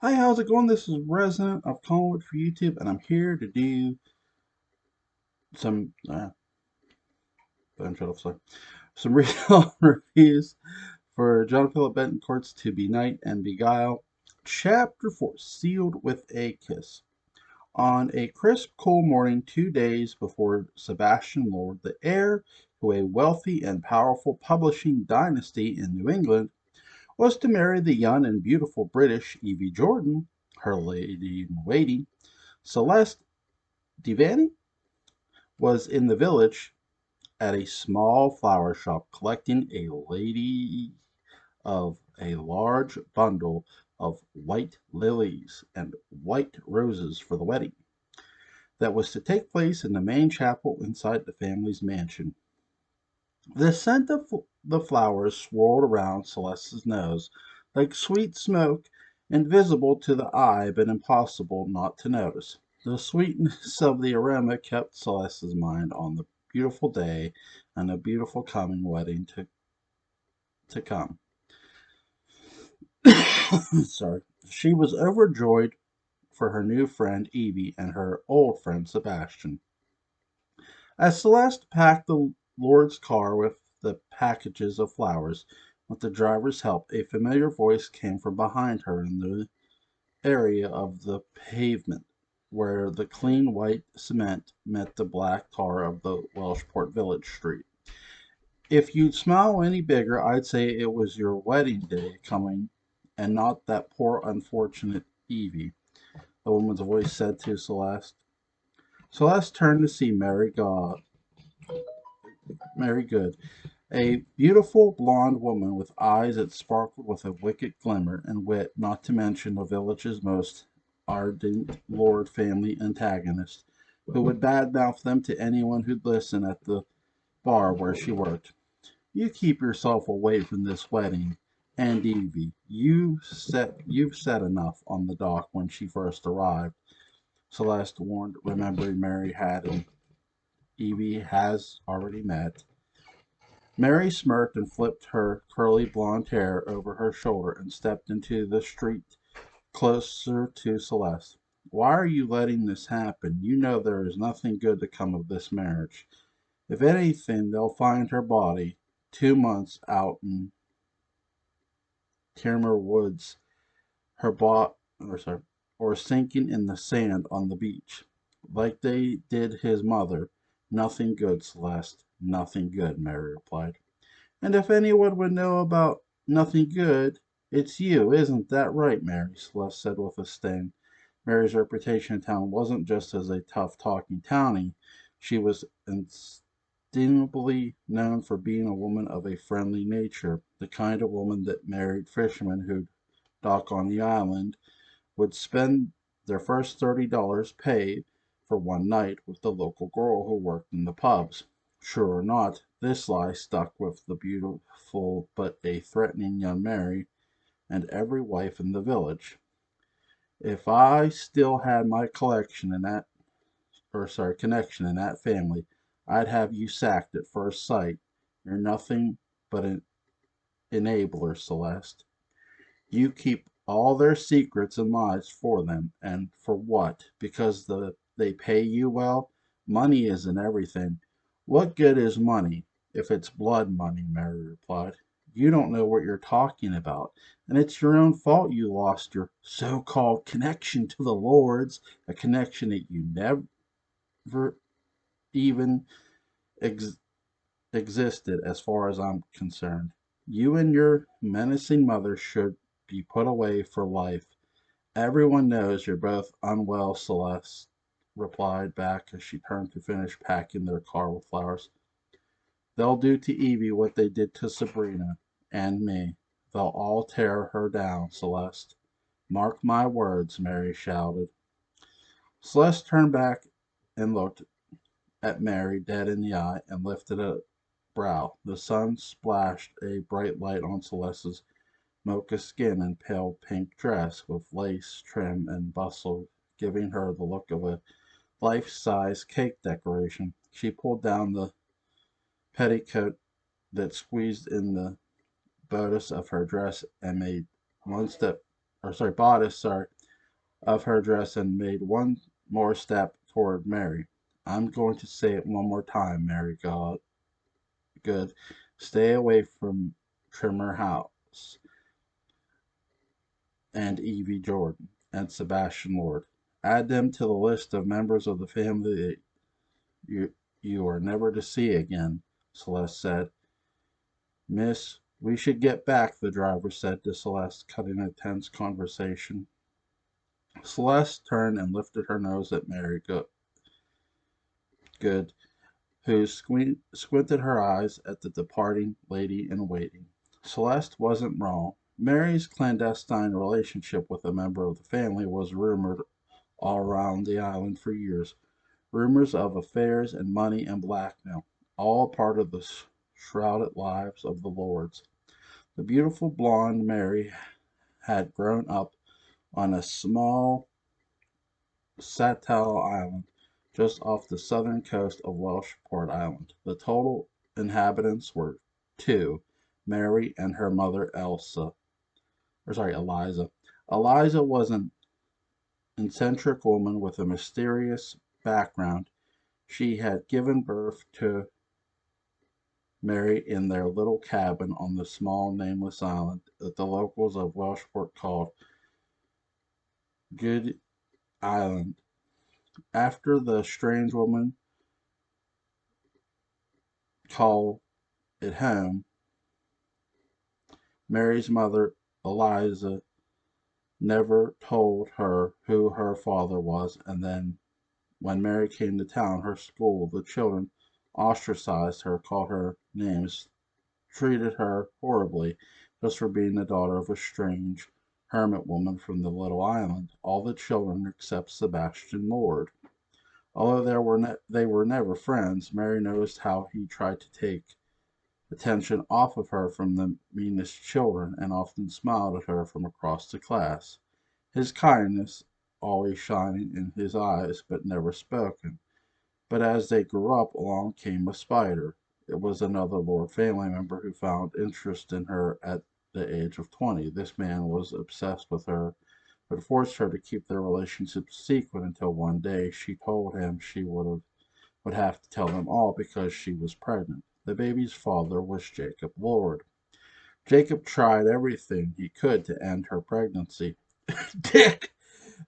Hi, how's it going? This is Resident of Collingwood for YouTube, and I'm here to do some, I'm shut off, sorry, some real reviews for John Philip Betancourt's To Be Night and Beguile, Chapter 4, Sealed with a Kiss. On a crisp, cool morning 2 days before Sebastian Lord, the heir to a wealthy and powerful publishing dynasty in New England, was to marry the young and beautiful British Evie Jordan, her lady-in-waiting. Celeste Devaney was in the village at a small flower shop collecting a lady of a large bundle of white lilies and white roses for the wedding that was to take place in the main chapel inside the family's mansion. The scent of the flowers swirled around Celeste's nose like sweet smoke, invisible to the eye but impossible not to notice. The sweetness of the aroma kept Celeste's mind on the beautiful day and the beautiful coming wedding to come. Sorry. She was overjoyed for her new friend Evie and her old friend Sebastian. As Celeste packed the Lord's car with the packages of flowers, with the driver's help, a familiar voice came from behind her in the area of the pavement where the clean white cement met the black tar of the Welshport village street. If you'd smile any bigger, I'd say it was your wedding day coming and not that poor unfortunate Evie, the woman's voice said to Celeste. Celeste turned to see Mary Good, a beautiful blonde woman with eyes that sparkled with a wicked glimmer and wit, not to mention the village's most ardent lord family antagonist, who would badmouth them to anyone who'd listen at the bar where she worked. You keep yourself away from this wedding, and Evie. You've said enough on the dock when she first arrived, Celeste warned, remembering Mary had and Evie has already met. Mary smirked and flipped her curly blonde hair over her shoulder and stepped into the street closer to Celeste. Why are you letting this happen? You know there is nothing good to come of this marriage. If anything, they'll find her body 2 months out in Timber Woods, her bot or sorry, or sinking in the sand on the beach, like they did his mother. Nothing good, Celeste. Nothing good, Mary replied. And if anyone would know about nothing good, it's you, isn't that right, Mary? Celeste said with a sting. Mary's reputation in town wasn't just as a tough talking townie. She was undeniably known for being a woman of a friendly nature, the kind of woman that married fishermen who'd dock on the island would spend their first $30 pay for one night with the local girl who worked in the pubs. Sure or not, this lie stuck with the beautiful but a threatening young Mary and every wife in the village. If I still had my collection in that, connection in that family, I'd have you sacked at first sight. You're nothing but an enabler, Celeste. You keep all their secrets and lies for them. And for what? Because they pay you well? Money isn't everything. What good is money if it's blood money? Mary replied. You don't know what you're talking about, and it's your own fault you lost your so called connection to the Lords, a connection that you never even ex- existed as far as I'm concerned. You and your menacing mother should be put away for life. Everyone knows you're both unwell, Celeste replied back as she turned to finish packing their car with flowers. They'll do to Evie what they did to Sabrina and me. They'll all tear her down, Celeste. Mark my words, Mary shouted. Celeste turned back and looked at Mary dead in the eye and lifted a brow. The sun splashed a bright light on Celeste's mocha skin and pale pink dress with lace trim and bustle, giving her the look of a life-size cake decoration. She pulled down the petticoat that squeezed in the bodice of her dress and made one step bodice, of her dress and made one more step toward Mary. I'm going to say it one more time, Mary God. Good. Stay away from Trimmer House and Evie Jordan and Sebastian Lord. Add them to the list of members of the family that you are never to see again, Celeste said. Miss, we should get back, the driver said to Celeste, cutting a tense conversation. Celeste turned and lifted her nose at Mary Good, who squinted her eyes at the departing lady in waiting. Celeste wasn't wrong. Mary's clandestine relationship with a member of the family was rumored all around the island for years. Rumors of affairs and money and blackmail, all part of the shrouded lives of the lords. The beautiful blonde Mary had grown up on a small Sattel Island just off the southern coast of Welshport Island. The total inhabitants were two, Mary and her mother Eliza. Eliza was an eccentric woman with a mysterious background. She had given birth to Mary in their little cabin on the small nameless island that the locals of Welshport called Good Island. After the strange woman called it home, Mary's mother, Eliza, never told her who her father was, and then when Mary came to town, her school, the children ostracized her, called her names, treated her horribly just for being the daughter of a strange hermit woman from the little island. All the children except Sebastian Lord. Although they were never friends, Mary noticed how he tried to take attention off of her from the meanest children, and often smiled at her from across the class, his kindness always shining in his eyes, but never spoken. But as they grew up, along came a spider. It was another Lord family member who found interest in her at the age of 20. This man was obsessed with her, but forced her to keep their relationship secret until one day she told him she would have to tell them all because she was pregnant. The baby's father was Jacob Lord. Jacob tried everything he could to end her pregnancy. Dick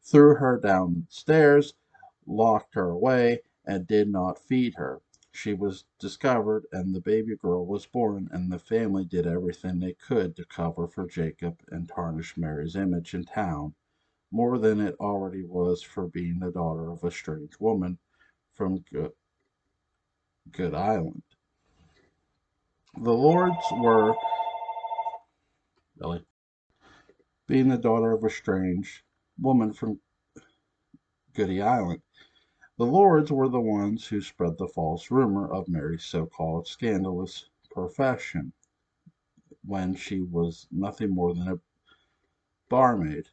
threw her down the stairs, locked her away, and did not feed her. She was discovered, and the baby girl was born, and the family did everything they could to cover for Jacob and tarnish Mary's image in town, more than it already was for being the daughter of a strange woman from Good Island. The Lords were, really, being the daughter of a strange woman from Goody Island. The Lords were the ones who spread the false rumor of Mary's so-called scandalous profession when she was nothing more than a barmaid.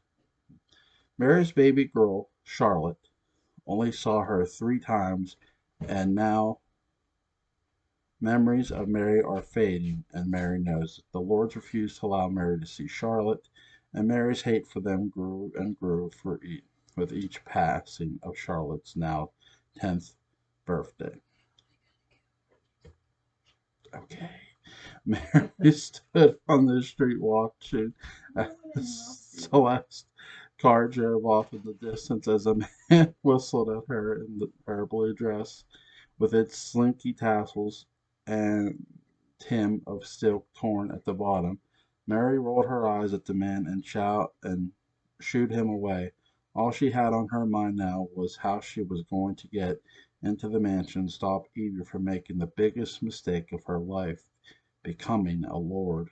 Mary's baby girl, Charlotte, only saw her 3 times, and now memories of Mary are fading, and Mary knows it. The Lords refused to allow Mary to see Charlotte, and Mary's hate for them grew and grew with each passing of Charlotte's now 10th birthday. Okay. Mary stood on the street watching as Celeste's car drove off in the distance as a man whistled at her in her blue dress with its slinky tassels and hem of silk torn at the bottom. Mary rolled her eyes at the man and shooed him away. All she had on her mind now was how she was going to get into the mansion and stop Evie from making the biggest mistake of her life, becoming a lord.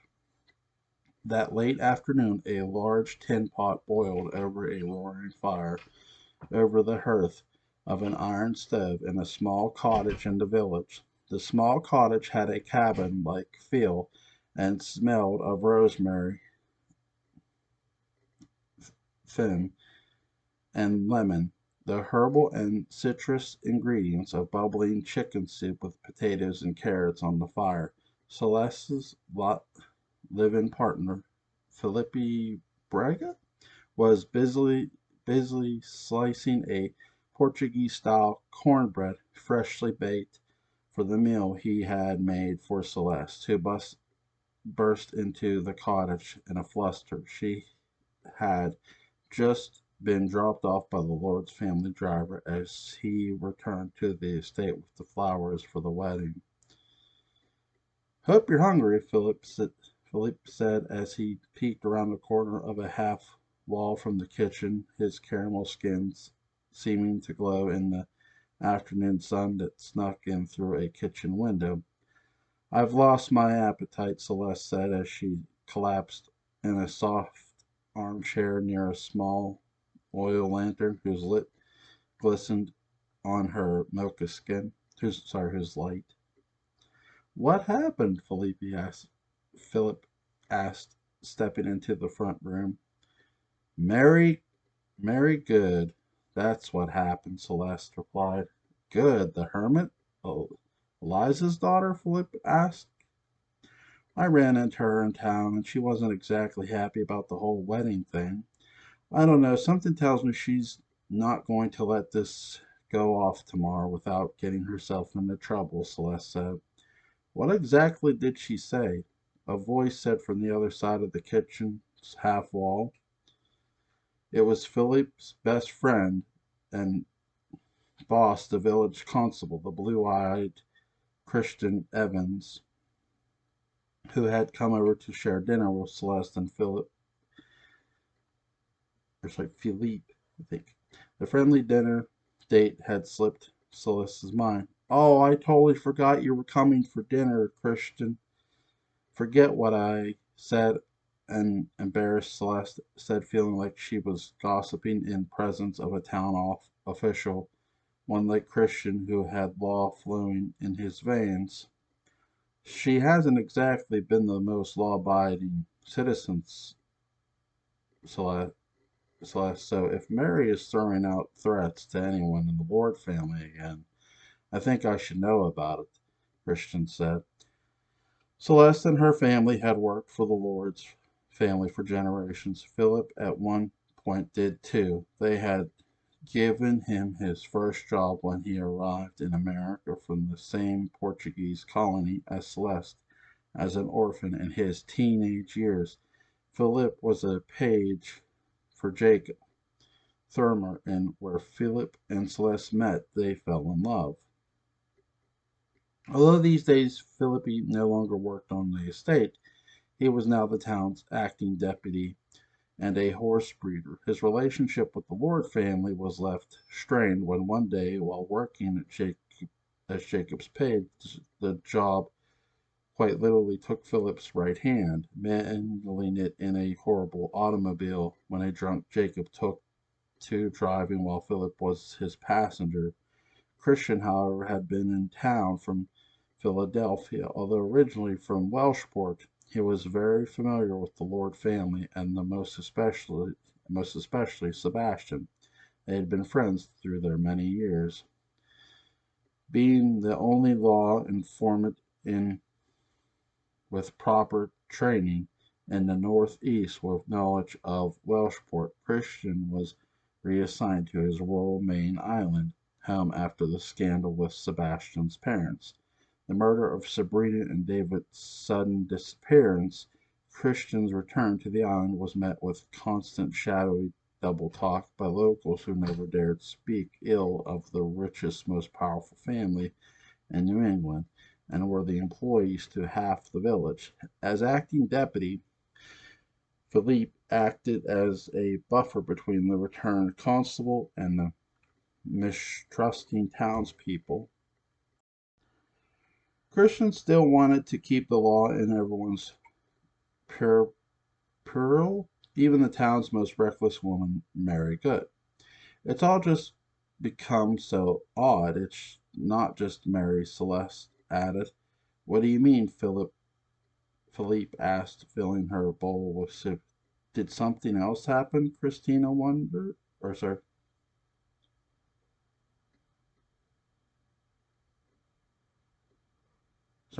That late afternoon a large tin pot boiled over a roaring fire over the hearth of an iron stove in a small cottage in the village. The small cottage had a cabin-like feel and smelled of rosemary, thyme, and lemon, the herbal and citrus ingredients of bubbling chicken soup with potatoes and carrots on the fire. Celeste's live-in partner, Philippi Braga, was busily slicing a Portuguese-style cornbread, freshly baked, for the meal he had made for Celeste, who burst into the cottage in a fluster. She had just been dropped off by the lord's family driver as he returned to the estate with the flowers for the wedding. "Hope you're hungry," Philippe said as he peeked around the corner of a half wall from the kitchen, his caramel skins seeming to glow in the afternoon sun that snuck in through a kitchen window. "I've lost my appetite," Celeste said as she collapsed in a soft armchair near a small oil lantern whose lit glistened on her mocha skin. Whose light. "What happened?" Philip asked, stepping into the front room. "Mary, Mary Good. That's what happened," Celeste replied. "Good, the hermit? Oh, Eliza's daughter?" Philip asked. "I ran into her in town, and she wasn't exactly happy about the whole wedding thing. I don't know, something tells me she's not going to let this go off tomorrow without getting herself into trouble," Celeste said. "What exactly did she say?" a voice said from the other side of the kitchen's half wall. It was Philip's best friend and boss, the village constable, the blue-eyed Christian Evans, who had come over to share dinner with Celeste and Philippe, I think. The friendly dinner date had slipped Celeste's mind. "Oh, I totally forgot you were coming for dinner, Christian." "Forget what I said," an embarrassed Celeste said, feeling like she was gossiping in presence of a town official, one like Christian who had law flowing in his veins. "She hasn't exactly been the most law-abiding citizen, Celeste, so if Mary is throwing out threats to anyone in the Ward family again, I think I should know about it," Christian said. Celeste and her family had worked for the Lord's family for generations. Philip at one point did too. They had given him his first job when he arrived in America from the same Portuguese colony as Celeste, as an orphan in his teenage years. Philip was a page for Jacob Thurmer, and where Philip and Celeste met, they fell in love. Although these days Philip no longer worked on the estate, he was now the town's acting deputy and a horse breeder. His relationship with the Lord family was left strained when one day, while working as Jacob's page, the job quite literally took Philip's right hand, mangling it in a horrible automobile when a drunk Jacob took to driving while Philip was his passenger. Christian, however, had been in town from Philadelphia. Although originally from Welshport, he was very familiar with the Lord family and most especially Sebastian. They had been friends through their many years. Being the only law informant in with proper training in the Northeast with knowledge of Welshport, Christian was reassigned to his rural Maine island home after the scandal with Sebastian's parents. The murder of Sabrina and David's sudden disappearance, Christian's return to the island was met with constant shadowy double talk by locals who never dared speak ill of the richest, most powerful family in New England, and were the employees to half the village. As acting deputy, Philippe acted as a buffer between the returned constable and the mistrusting townspeople. Christian still wanted to keep the law in everyone's pure peril, even the town's most reckless woman, Mary Good. "It's all just become so odd. It's not just Mary," Celeste added. "What do you mean?" Philippe asked, filling her bowl with soup. "Did something else happen?" Christina wondered. Or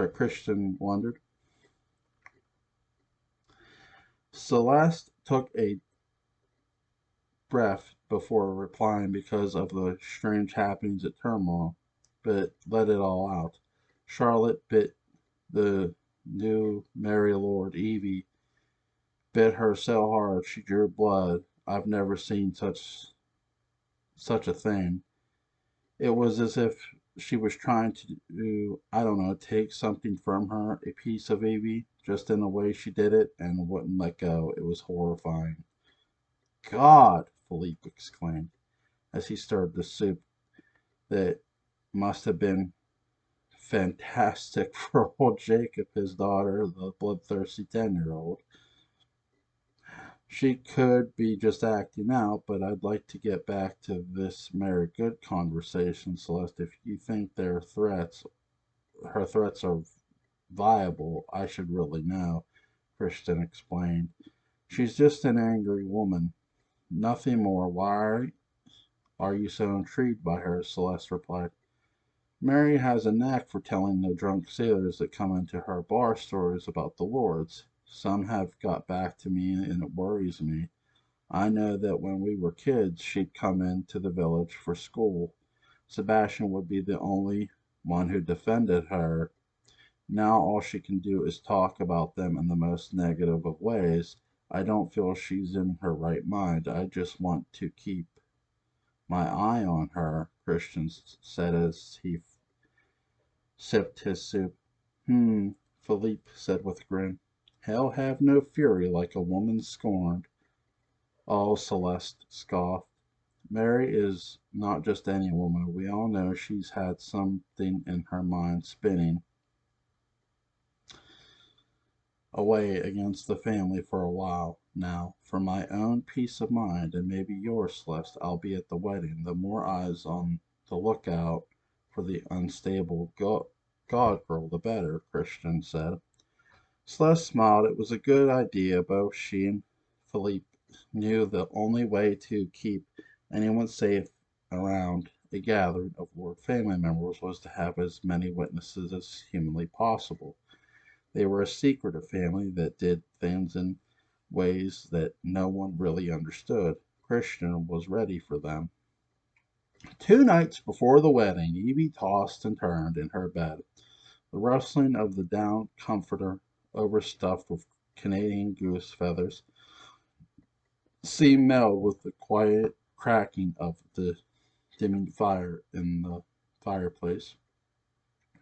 Christian wondered. Celeste took a breath before replying because of the strange happenings at turmoil, but let it all out. Charlotte bit the new Mary Lord. Evie bit her so hard she drew blood. I've never seen such a thing. It was as if she was trying to, I don't know, take something from her, a piece of Evie, just in the way she did it, and wouldn't let go. It was horrifying. God! Philippe exclaimed as he stirred the soup that must have been fantastic for old Jacob, his daughter, the bloodthirsty 10-year-old. She could be just acting out, but I'd like to get back to this Mary Good conversation, Celeste. If you think her threats are viable, I should really know, Christian explained. She's just an angry woman, nothing more. Why are you so intrigued by her? Celeste replied. Mary has a knack for telling the drunk sailors that come into her bar stories about the lords. Some have got back to me, and it worries me. I know that when we were kids, she'd come into the village for school. Sebastian would be the only one who defended her. Now all she can do is talk about them in the most negative of ways. I don't feel she's in her right mind. I just want to keep my eye on her, Christian said as he sipped his soup. Philippe said with a grin. Hell have no fury like a woman scorned. Oh, Celeste scoffed. Mary is not just any woman. We all know she's had something in her mind spinning away against the family for a while now. For my own peace of mind, and maybe yours, Celeste, I'll be at the wedding. The more eyes on the lookout for the unstable God girl, the better, Christian said. Celeste smiled. It was a good idea. Both she and Philippe knew the only way to keep anyone safe around a gathering of Lord family members was to have as many witnesses as humanly possible. They were a secretive family that did things in ways that no one really understood. Christian was ready for them. 2 nights before the wedding, Evie tossed and turned in her bed. The rustling of the down comforter, overstuffed with Canadian goose feathers, seemed meld with the quiet cracking of the dimming fire in the fireplace.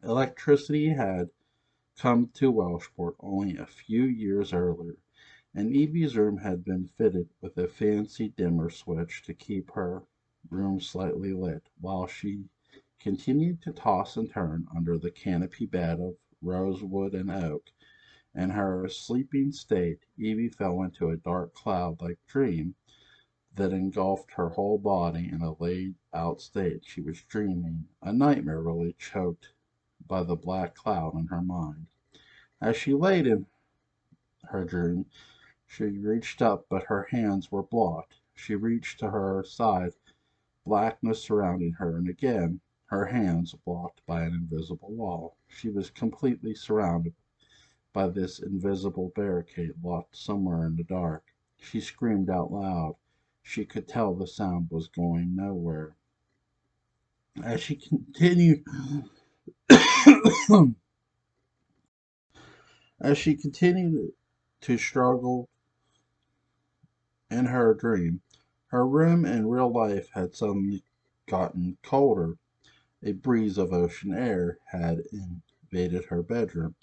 Electricity had come to Welshport only a few years earlier, and Evie's room had been fitted with a fancy dimmer switch to keep her room slightly lit, while she continued to toss and turn under the canopy bed of rosewood and oak. In her sleeping state, Evie fell into a dark cloud-like dream that engulfed her whole body in a laid-out state. She was dreaming, a nightmare really, choked by the black cloud in her mind. As she lay in her dream, she reached up, but her hands were blocked. She reached to her side, blackness surrounding her, and again her hands blocked by an invisible wall. She was completely surrounded by this invisible barricade, locked somewhere in the dark. She screamed out loud. She could tell the sound was going nowhere. As she continued as she continued to struggle in her dream, her room in real life had suddenly gotten colder. A breeze of ocean air had invaded her bedroom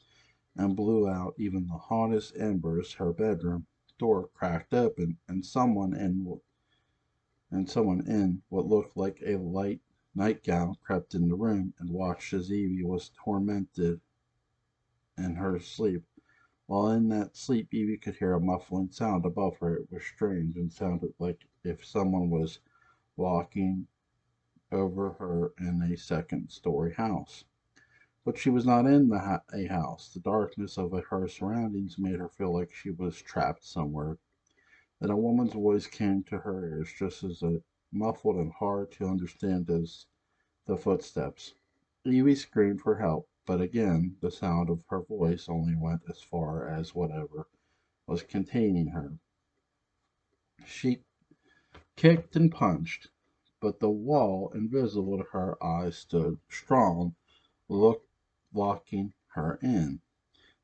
and blew out even the hottest embers. Her bedroom door cracked open, and someone in what looked like a light nightgown crept in the room and watched as Evie was tormented in her sleep. While in that sleep, Evie could hear a muffling sound above her. It was strange and sounded like if someone was walking over her in a second-story house. But she was not in a house. The darkness of her surroundings made her feel like she was trapped somewhere. Then a woman's voice came to her ears, just as muffled and hard to understand as the footsteps. Evie screamed for help, but again the sound of her voice only went as far as whatever was containing her. She kicked and punched, but the wall, invisible to her eyes, stood strong, look, locking her in.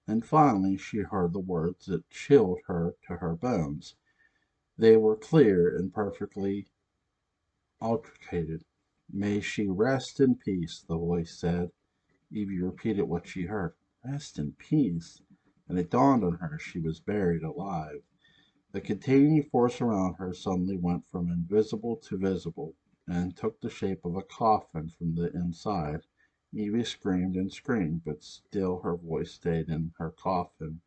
And finally she heard the words that chilled her to her bones. They were clear and perfectly articulated. "May she rest in peace," the voice said. Evie repeated what she heard. Rest in peace. And it dawned on her she was buried alive. The containing force around her suddenly went from invisible to visible, and took the shape of a coffin from the inside. Evie screamed and screamed, but still her voice stayed in her coffin.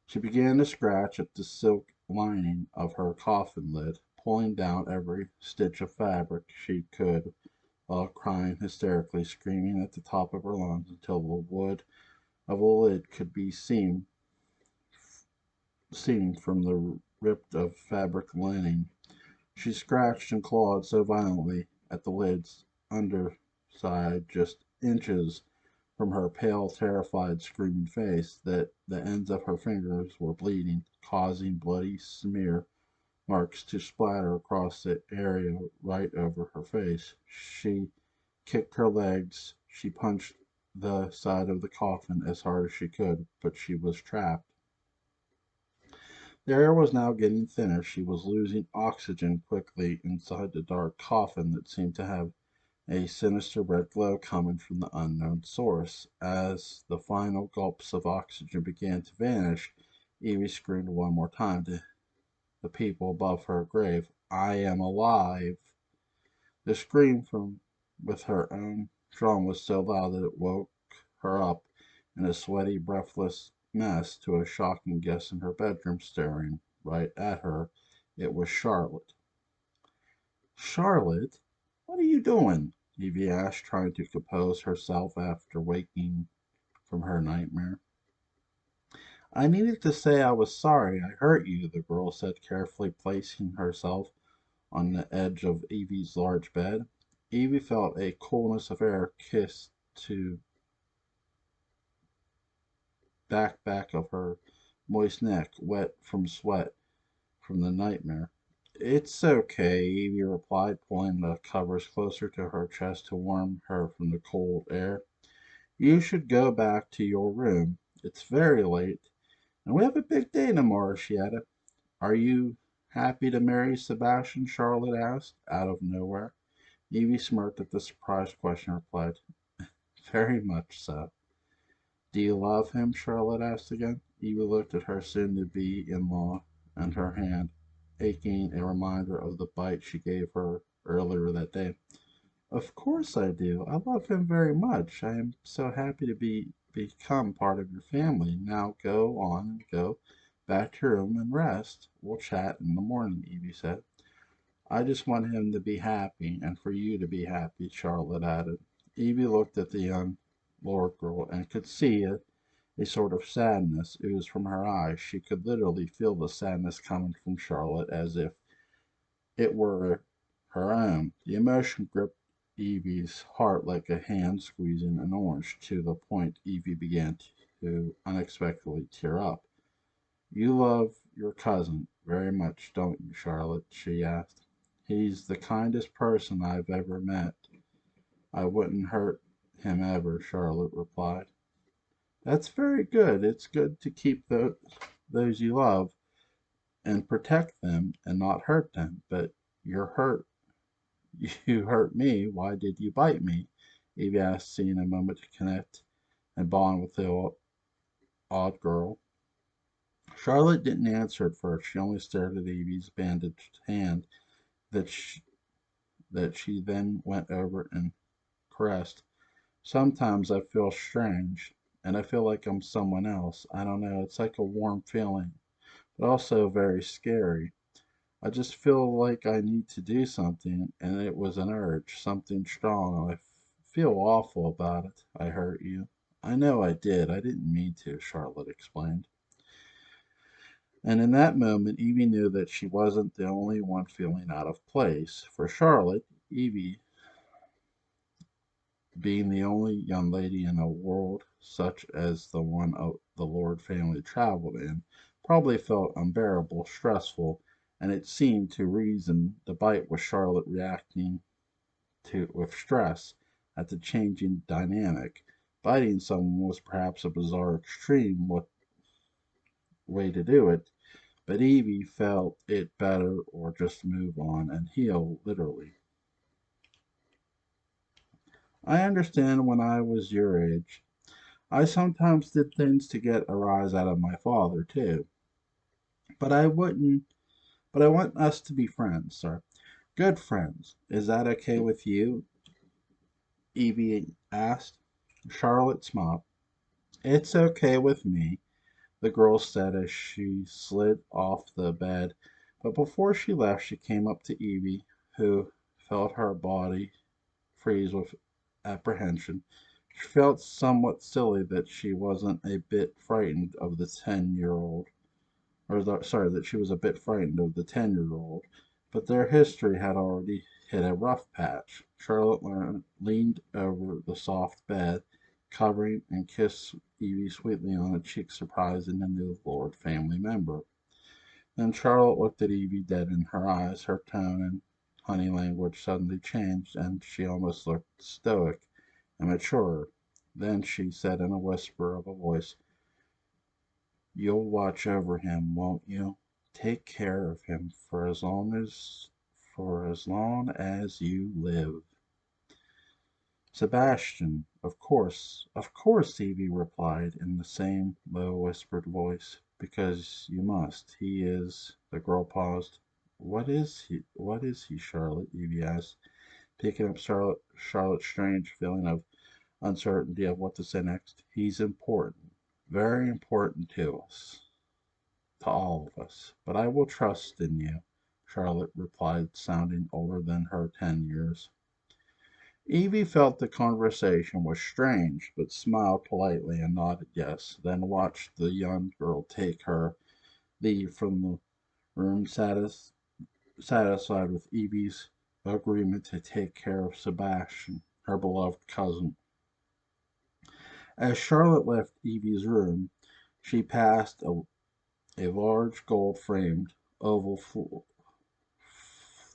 She began to scratch at the silk lining of her coffin lid, pulling down every stitch of fabric she could, while crying hysterically, screaming at the top of her lungs until the wood of the lid could be seen from the ripped of fabric lining. She scratched and clawed so violently at the lid's underside, just inches from her pale, terrified, screaming face, that the ends of her fingers were bleeding, causing bloody smear marks to splatter across the area right over her face. She kicked her legs. She punched the side of the coffin as hard as she could, but she was trapped. The air was now getting thinner. She was losing oxygen quickly inside the dark coffin that seemed to have a sinister red glow coming from the unknown source. As the final gulps of oxygen began to vanish, Evie screamed one more time to the people above her grave, "I am alive!" The scream from with her own drum was so loud that it woke her up in a sweaty, breathless mess to a shocking guest in her bedroom staring right at her. It was Charlotte. "Charlotte, what are you doing?" Evie asked, trying to compose herself after waking from her nightmare. "I needed to say I was sorry I hurt you," the girl said, carefully placing herself on the edge of Evie's large bed. Evie felt a coolness of air kiss to back of her moist neck, wet from sweat from the nightmare. "It's okay," Evie replied, pulling the covers closer to her chest to warm her from the cold air. "You should go back to your room. It's very late, and we have a big day tomorrow," she added. "Are you happy to marry Sebastian?" Charlotte asked, out of nowhere. Evie smirked at the surprised question and replied, "Very much so." "Do you love him?" Charlotte asked again. Evie looked at her soon-to-be-in-law and her hand, aching a reminder of the bite she gave her earlier that day. "Of course I do. I love him very much. I am so happy to become part of your family. Now go on and go back to your room and rest. We'll chat in the morning," Evie said. "I just want him to be happy, and for you to be happy," Charlotte added. Evie looked at the young Lord girl and could see a sort of sadness ooze from her eyes. She could literally feel the sadness coming from Charlotte as if it were her own. The emotion gripped Evie's heart like a hand squeezing an orange, to the point Evie began to unexpectedly tear up. "You love your cousin very much, don't you, Charlotte?" she asked. "He's the kindest person I've ever met." "I wouldn't hurt him ever," Charlotte replied. "That's very good. It's good to keep those you love and protect them and not hurt them. But you're hurt. You hurt me. Why did you bite me?" Evie asked, seeing a moment to connect and bond with the odd girl. Charlotte didn't answer at first. She only stared at Evie's bandaged hand that she then went over and caressed. "Sometimes I feel strange, and I feel like I'm someone else. I don't know. It's like a warm feeling, but also very scary. I just feel like I need to do something, and it was an urge, something strong. I feel awful about it. I hurt you." "I know I did. I didn't mean to," Charlotte explained. And in that moment, Evie knew that she wasn't the only one feeling out of place. For Charlotte, Evie, being the only young lady in a world such as the one the Lord family traveled in, probably felt unbearable, stressful, and it seemed to reason the bite was Charlotte reacting to with stress at the changing dynamic. Biting someone was perhaps a bizarre extreme way to do it, but Evie felt it better or just move on and heal, literally. I understand when I was your age. I sometimes did things to get a rise out of my father, too. But I wouldn't, but I want us to be friends, sir. Good friends. Is that okay with you? Evie asked. Charlotte smiled. It's okay with me, the girl said as she slid off the bed. But before she left, she came up to Evie, who felt her body freeze with apprehension. She felt somewhat silly that she wasn't a bit frightened of the 10-year-old, sorry, that she was a bit frightened of the 10-year-old, but their history had already hit a rough patch. Charlotte leaned over the soft bed, covering and kissed Evie sweetly on the cheek, surprising the new Lord family member. Then Charlotte looked at Evie dead in her eyes. Her tone and honey language suddenly changed, and she almost looked stoic and mature. Then she said in a whisper of a voice, You'll watch over him, won't you? Take care of him for as long as you live. Sebastian, of course, Evie replied in the same low whispered voice. Because you must. He is the girl paused. What is he, Charlotte? Evie asked, picking up Charlotte's strange feeling of uncertainty of what to say next. He's important. Very important to us. To all of us. But I will trust in you, Charlotte replied, sounding older than her 10 years. Evie felt the conversation was strange, but smiled politely and nodded yes, then watched the young girl take her leave from the room, satisfied with Evie's agreement to take care of Sebastian, her beloved cousin. As Charlotte left Evie's room, she passed a large gold framed oval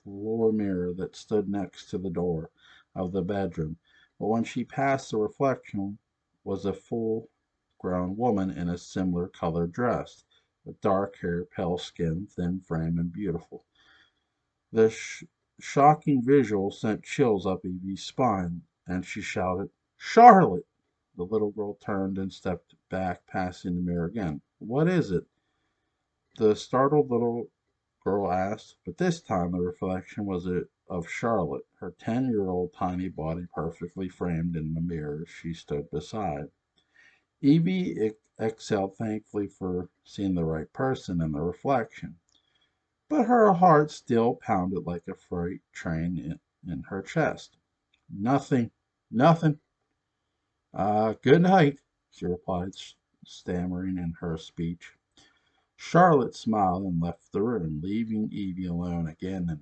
floor mirror that stood next to the door of the bedroom, but when she passed the reflection was a full grown woman in a similar colored dress, with dark hair, pale skin, thin frame, and beautiful. The shocking visual sent chills up Evie's spine, and she shouted, Charlotte! The little girl turned and stepped back, passing the mirror again. What is it? The startled little girl asked, but this time the reflection was of Charlotte, her 10-year-old tiny body perfectly framed in the mirror she stood beside. Evie exhaled thankfully for seeing the right person in the reflection, but her heart still pounded like a freight train in her chest. Nothing, nothing. Good night, she replied, stammering in her speech. Charlotte smiled and left the room, leaving Evie alone again in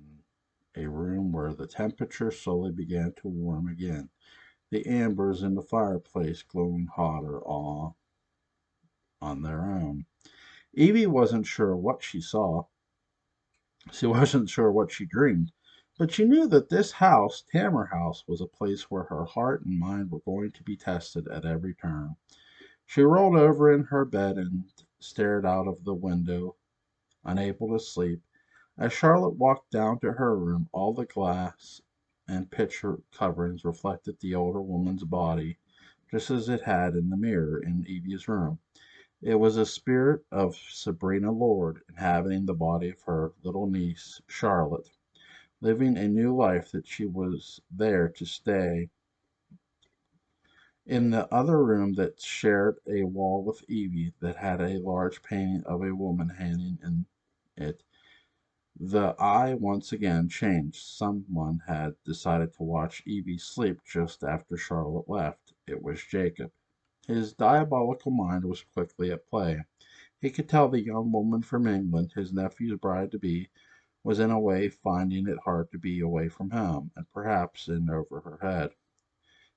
a room where the temperature slowly began to warm again, the embers in the fireplace glowing hotter all on their own. Evie wasn't sure what she saw. She wasn't sure what she dreamed, but she knew that this house, Tamar House, was a place where her heart and mind were going to be tested at every turn. She rolled over in her bed and stared out of the window, unable to sleep. As Charlotte walked down to her room, all the glass and picture coverings reflected the older woman's body, just as it had in the mirror in Evie's room. It was a spirit of Sabrina Lord inhabiting the body of her little niece, Charlotte, living a new life that she was there to stay. In the other room that shared a wall with Evie that had a large painting of a woman hanging in it, the eye once again changed. Someone had decided to watch Evie sleep just after Charlotte left. It was Jacob. His diabolical mind was quickly at play. He could tell the young woman from England, his nephew's bride to be, was in a way finding it hard to be away from home, and perhaps in over her head.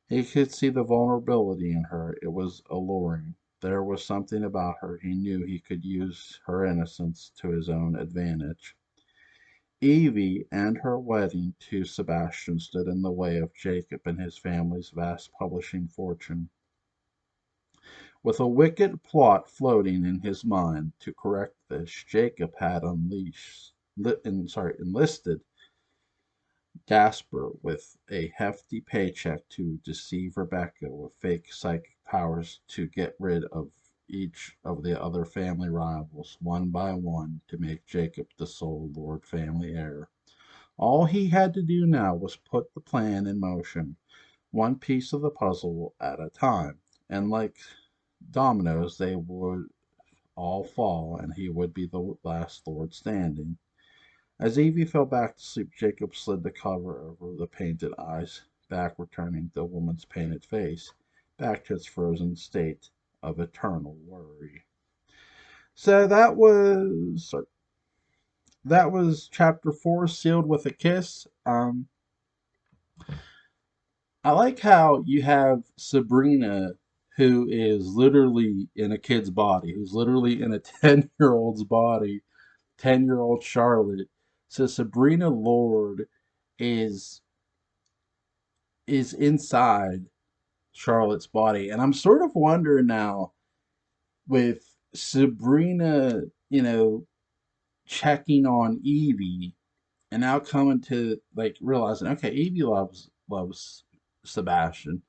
He could see the vulnerability in her. It was alluring. There was something about her he knew he could use her innocence to his own advantage. Evie and her wedding to Sebastian stood in the way of Jacob and his family's vast publishing fortune. With a wicked plot floating in his mind to correct this, Jacob had enlisted Jasper with a hefty paycheck to deceive Rebecca with fake psychic powers to get rid of each of the other family rivals one by one to make Jacob the sole Lord family heir. All he had to do now was put the plan in motion, one piece of the puzzle at a time, and like dominoes, they would all fall, and he would be the last Lord standing. As Evie fell back to sleep, Jacob slid the cover over the painted eyes, back returning the woman's painted face, back to its frozen state of eternal worry. So that was chapter 4, Sealed with a Kiss. I like how you have Sabrina, who is literally in a kid's body, who's literally in a 10-year-old's body, 10-year-old Charlotte. So Sabrina Lord is is inside Charlotte's body. And I'm sort of wondering now with Sabrina, checking on Evie and now coming to like realizing, okay, Evie loves Sebastian.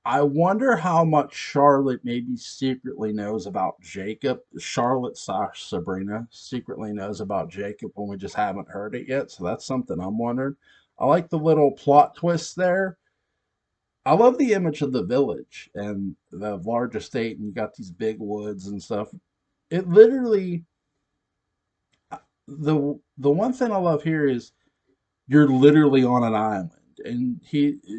I wonder how much Charlotte maybe secretly knows about Jacob. Charlotte slash Sabrina secretly knows about Jacob when we just haven't heard it yet. So that's something I'm wondering. I like the little plot twist there. I love the image of the village and the large estate, and you got these big woods and stuff. It literally, the one thing I love here is you're literally on an island, and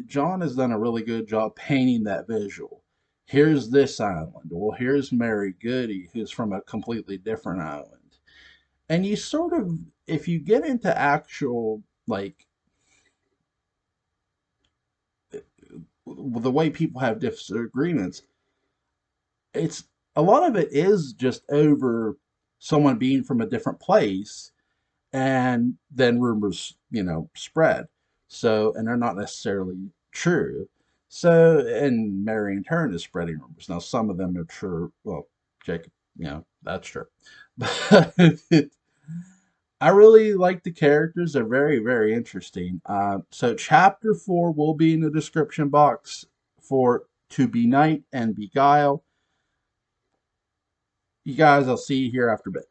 John has done a really good job painting that visual. Here's this island. Well, here's Mary Goody, who's from a completely different island, and you sort of, if you get into actual like the way people have disagreements, it's a lot of it is just over someone being from a different place, and then rumors spread, so, and they're not necessarily true. So, and Mary in turn is spreading rumors. Now some of them are true. Well, Jacob, that's true. But I really like the characters. They're very, very interesting. So chapter 4 will be in the description box for To Benight and Beguile. You guys, I'll see you here after bed.